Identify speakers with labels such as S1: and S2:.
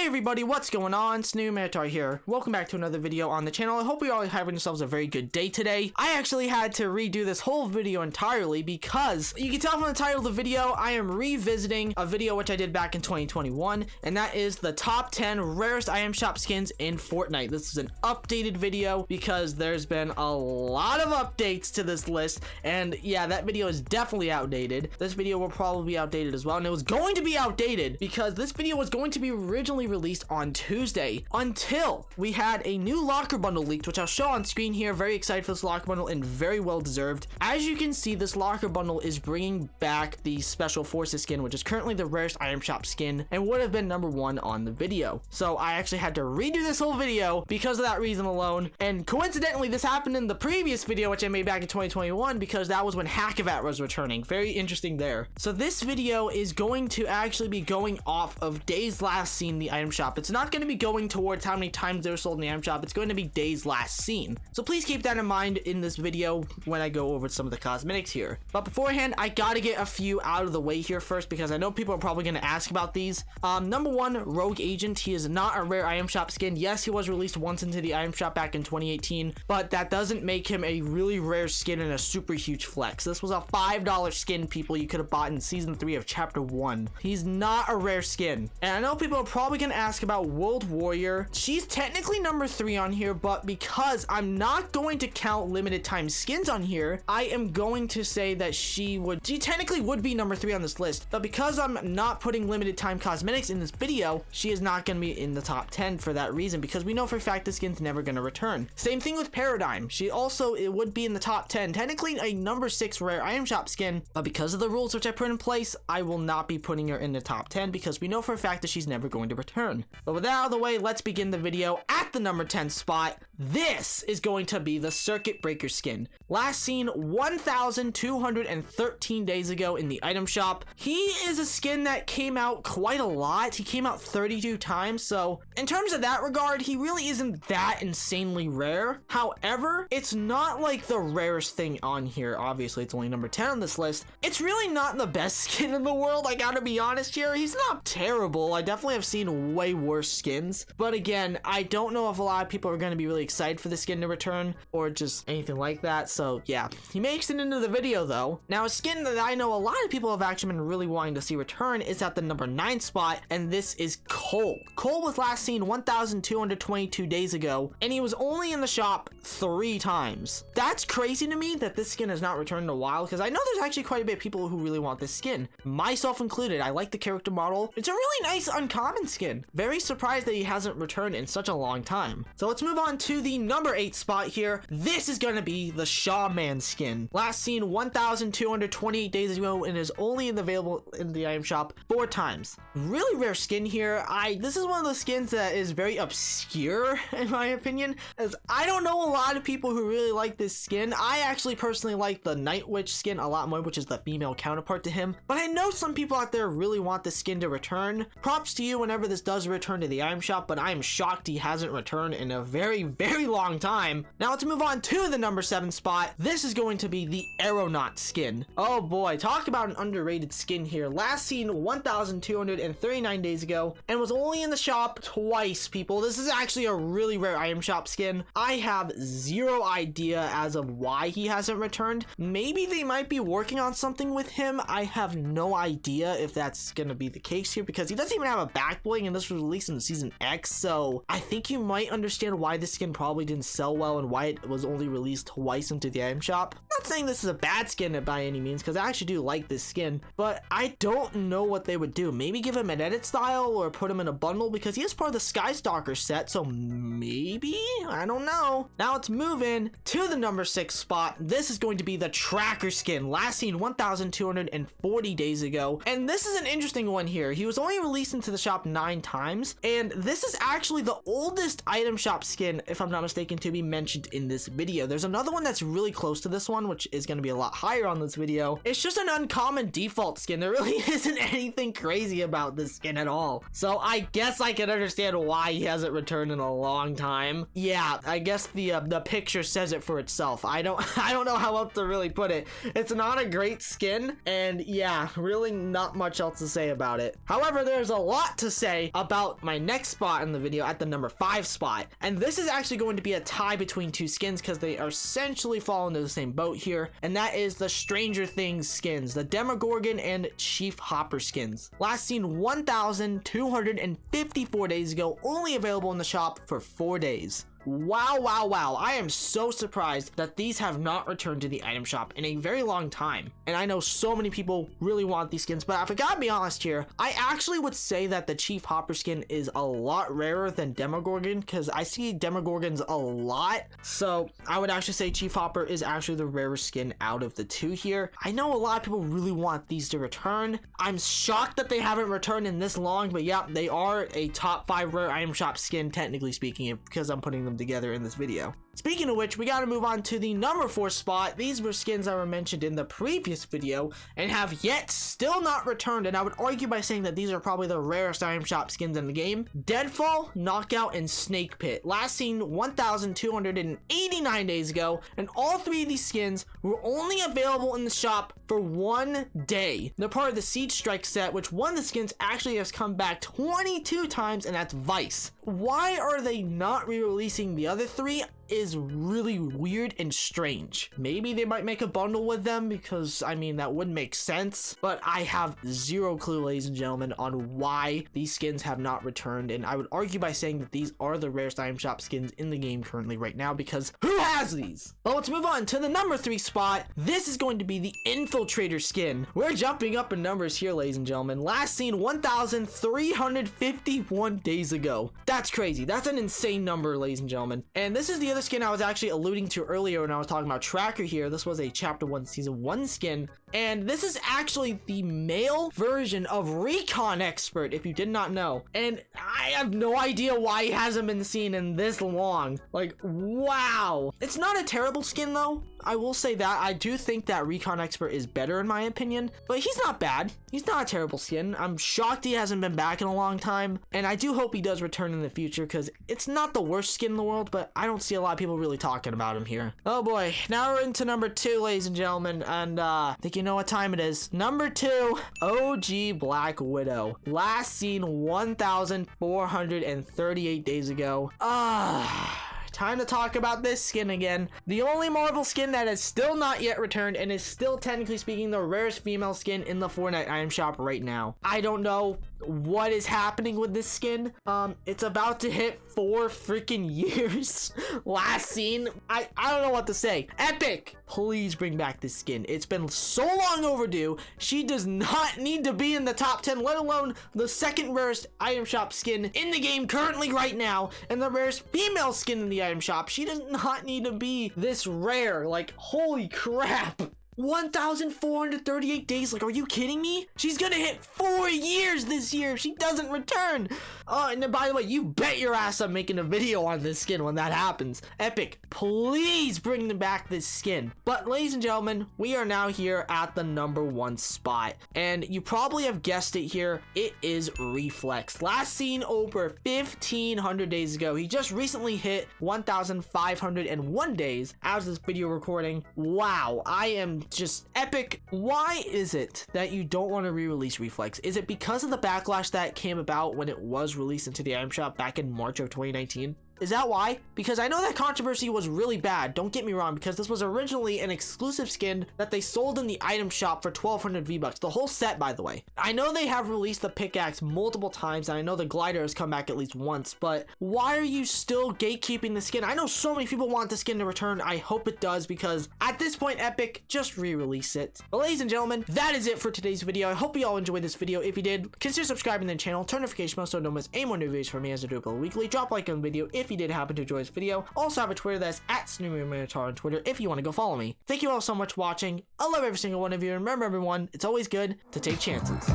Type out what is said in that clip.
S1: Hey everybody, what's going on? Snoomatar here. Welcome back to another video on the channel. I hope you're all having yourselves a very good day today. I actually had to redo this whole video entirely because you can tell from the title of the video, I am revisiting a video which I did back in 2021, and that is the top 10 rarest item shop skins in Fortnite. This is an updated video because there's been a lot of updates to this list, and yeah, that video is definitely outdated. This video will probably be outdated as well, and it was going to be outdated because this video was going to be originally released on Tuesday until we had a new locker bundle leaked, which I'll show on screen here. Very excited for this locker bundle and very well deserved. As you can see, this locker bundle is bringing back the Special Forces skin, which is currently the rarest item shop skin and would have been #1 on the video. So I actually had to redo this whole video because of that reason alone. And coincidentally, this happened in the previous video, which I made back in 2021, because that was when Hackavat was returning. Very interesting there. So this video is going to actually be going off of days last seen in the item shop. It's not going to be going towards how many times they were sold in the item shop. It's going to be days last seen. So please keep that in mind in this video when I go over some of the cosmetics here. But beforehand, I gotta get a few out of the way here first because I know people are probably going to ask about these. #1, Rogue Agent. He is not a rare item shop skin. Yes, he was released once into the item shop back in 2018, but that doesn't make him a really rare skin and a super huge flex. This was a $5 skin, people, you could have bought in season 3 of chapter 1. He's not a rare skin. And I know people are probably gonna ask about World Warrior. She's technically #3 on here, but because I'm not going to count limited time skins on here, I am going to say that she technically would be #3 on this list, but because I'm not putting limited time cosmetics in this video, she is not going to be in the top 10 for that reason, because we know for a fact the skin's never going to return. Same thing with Paradigm. She also, it would be in the top 10, technically a #6 rare item shop skin, but because of the rules which I put in place, I will not be putting her in the top 10 because we know for a fact that she's never going to return. But with that out of the way, let's begin the video. At the #10 spot, this is going to be the Circuit Breaker skin. Last seen 1,213 days ago in the item shop. He is a skin that came out quite a lot. He came out 32 times, so in terms of that regard, he really isn't that insanely rare. However, it's not like the rarest thing on here. Obviously, it's only #10 on this list. It's really not the best skin in the world, I gotta be honest here. He's not terrible. I definitely have seen way worse skins, but again, I don't know if a lot of people are going to be really excited for the skin to return or just anything like that. So yeah, he makes it into the video though. Now, a skin that I know a lot of people have actually been really wanting to see return is at the #9 spot, and this is Cole. Cole was last seen 1,222 days ago, and he was only in the shop 3 times. That's crazy to me that this skin has not returned in a while, because I know there's actually quite a bit of people who really want this skin, myself included. I like the character model. It's a really nice uncommon skin. Very surprised that he hasn't returned in such a long time. So let's move on to the #8 spot here. This is going to be the Shawman skin. Last seen 1,228 days ago and is only available in the item shop 4 times. Really rare skin here. This is one of those skins that is very obscure in my opinion, as I don't know a lot of people who really like this skin. I actually personally like the Night Witch skin a lot more, which is the female counterpart to him, but I know some people out there really want this skin to return. Props to you whenever this does return to the item shop, but I am shocked he hasn't returned in a very, very long time. Now let's move on to the #7 spot. This is going to be the Aeronaut skin. Oh boy, talk about an underrated skin here. Last seen 1,239 days ago and was only in the shop twice, people. This is actually a really rare item shop skin. I have zero idea as of why he hasn't returned. Maybe they might be working on something with him. I have no idea if that's gonna be the case here because he doesn't even have a back bling, and this was released in season X, so I think you might understand why this skin probably didn't sell well and why it was only released twice into the item shop. Not saying this is a bad skin by any means, because I actually do like this skin, but I don't know what they would do. Maybe give him an edit style or put him in a bundle, because he is part of the Skystalker set, so maybe? I don't know. Now let's move in to the #6 spot. This is going to be the Tracker skin. Last seen 1,240 days ago, and this is an interesting one here. He was only released into the shop 9 times, and this is actually the oldest item shop skin, if I'm I'm not mistaken, to be mentioned in this video. There's another one that's really close to this one, which is going to be a lot higher on this video. It's just an uncommon default skin. There really isn't anything crazy about this skin at all. So I guess I can understand why he hasn't returned in a long time. Yeah, I guess the picture says it for itself. I don't know how else to really put it. It's not a great skin, and yeah, really not much else to say about it. However, there's a lot to say about my next spot in the video at the number 5 spot, and this is actually going to be a tie between two skins because they are essentially fall into the same boat here, and that is the Stranger Things skins, the Demogorgon and Chief Hopper skins. Last seen 1,254 days ago, only available in the shop for 4 days. Wow, wow, wow. I am so surprised that these have not returned to the item shop in a very long time. And I know so many people really want these skins, but if I gotta be honest here, I actually would say that the Chief Hopper skin is a lot rarer than Demogorgon because I see Demogorgons a lot. So I would actually say Chief Hopper is actually the rarest skin out of the two here. I know a lot of people really want these to return. I'm shocked that they haven't returned in this long, but yeah, they are a top 5 rare item shop skin, technically speaking, because I'm putting them together in this video. Speaking of which, we got to move on to the number 4 spot. These were skins that were mentioned in the previous video and have yet still not returned, and I would argue by saying that these are probably the rarest item shop skins in the game. Deadfall, Knockout, and Snake Pit. Last seen 1,289 days ago, and all 3 of these skins were only available in the shop for 1 day. They're part of the Siege Strike set, which one of the skins actually has come back 22 times, and that's Vice. Why are they not re-releasing the other 3 is really weird and strange. Maybe they might make a bundle with them because, I mean, that would make sense, but I have zero clue, ladies and gentlemen, on why these skins have not returned, and I would argue by saying that these are the rarest item shop skins in the game currently right now because who has these? But let's move on to the number 3 spot. This is going to be the Infiltrator skin. We're jumping up in numbers here, ladies and gentlemen. Last seen 1,351 days ago. That's crazy. That's an insane number, ladies and gentlemen. And this is the other skin I was actually alluding to earlier when I was talking about Tracker here. This was a chapter 1 season 1 skin, and this is actually the male version of Recon Expert, if you did not know. And I have no idea why he hasn't been seen in this long. Like, wow. It's not a terrible skin though. I will say that I do think that Recon Expert is better in my opinion, but he's not bad. He's not a terrible skin. I'm shocked he hasn't been back in a long time, and I do hope he does return in the future because it's not the worst skin in the world, but I don't see a lot of people really talking about him here. Oh boy, now we're into number 2, ladies and gentlemen, and I think you know what time it is. Number 2, OG Black Widow. Last seen 1,438 days ago. Time to talk about this skin again. The only Marvel skin that has still not yet returned and is still technically speaking the rarest female skin in the Fortnite item shop right now. I don't know what is happening with this skin. It's about to hit 4 freaking years. Last seen. I don't know what to say. Epic, please bring back this skin. It's been so long overdue. She does not need to be in the top 10, let alone the second rarest item shop skin in the game currently right now, and the rarest female skin in the item shop. She does not need to be this rare. Like, holy crap. 1,438 days. Like, are you kidding me? She's gonna hit 4 years this year if she doesn't return. Oh, and then by the way, you bet your ass I'm making a video on this skin when that happens. Epic, please bring back this skin. But ladies and gentlemen, we are now here at the number 1 spot, and you probably have guessed it here. It is Reflex. Last seen over 1,500 days ago. He just recently hit 1,501 days as this video recording. Wow, I am just epic. Why is it that you don't want to re-release Reflex? Is it because of the backlash that came about when it was released into the item shop back in March of 2019? Is that why? Because I know that controversy was really bad, don't get me wrong, because this was originally an exclusive skin that they sold in the item shop for 1,200 V-Bucks, the whole set, by the way. I know they have released the pickaxe multiple times, and I know the glider has come back at least once, but why are you still gatekeeping the skin? I know so many people want the skin to return. I hope it does, because at this point, Epic, just re-release it. But ladies and gentlemen, that is it for today's video. I hope you all enjoyed this video. If you did, consider subscribing to the channel, turn notification bell so don't miss any more new videos from me as I do upload weekly. Drop a like on the video if you did happen to enjoy this video. Also have a Twitter that's at SnoopyMinotaur on Twitter if you want to go follow me. Thank you all so much for watching. I love every single one of you. Remember everyone, it's always good to take chances.